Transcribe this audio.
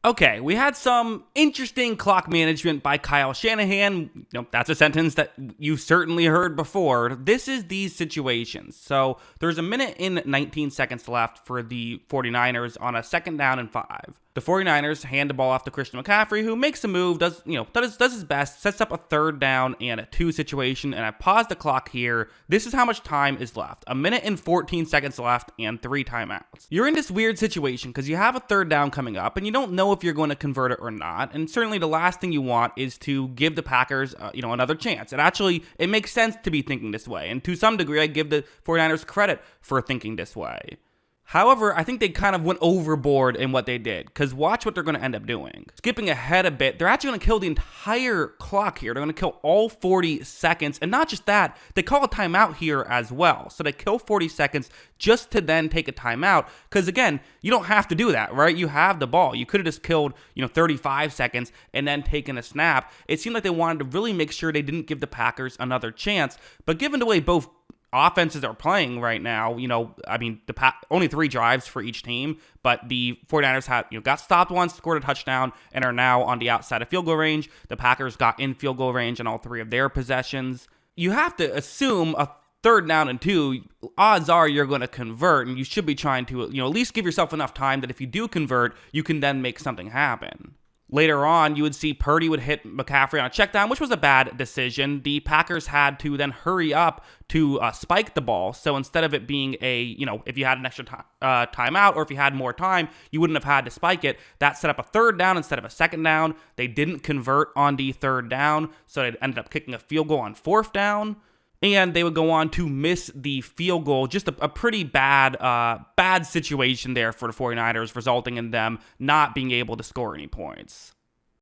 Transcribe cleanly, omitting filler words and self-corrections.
Okay, we had some interesting clock management by Kyle Shanahan. That's a sentence that you've certainly heard before. This is these situations. So there's a minute and 19 seconds left for the 49ers on a second down and 5. The 49ers hand the ball off to Christian McCaffrey, who makes a move, does his best, sets up a third down and a 2 situation, and I pause the clock here. This is how much time is left. A minute and 14 seconds left and 3 timeouts. You're in this weird situation because you have a third down coming up, and you don't know if you're going to convert it or not, and certainly the last thing you want is to give the Packers, another chance. It makes sense to be thinking this way, and to some degree, I give the 49ers credit for thinking this way. However, I think they kind of went overboard in what they did, because watch what they're going to end up doing. Skipping ahead a bit, they're actually going to kill the entire clock here. They're going to kill all 40 seconds, and not just that, they call a timeout here as well. So they kill 40 seconds just to then take a timeout, because again, you don't have to do that, right? You have the ball. You could have just killed, 35 seconds and then taken a snap. It seemed like they wanted to really make sure they didn't give the Packers another chance, but given the way both offenses are playing right now, only 3 drives for each team, but the 49ers got stopped once, scored a touchdown, and are now on the outside of field goal range. The Packers got in field goal range on all 3 of their possessions. You have to assume a third down and 2, odds are you're going to convert, and you should be trying to, at least give yourself enough time that if you do convert, you can then make something happen. Later on, you would see Purdy would hit McCaffrey on a check down, which was a bad decision. The Packers had to then hurry up to spike the ball. So instead of it being if you had an extra timeout or if you had more time, you wouldn't have had to spike it. That set up a third down instead of a second down. They didn't convert on the third down, so they ended up kicking a field goal on fourth down. And they would go on to miss the field goal. Just a pretty bad situation there for the 49ers, resulting in them not being able to score any points.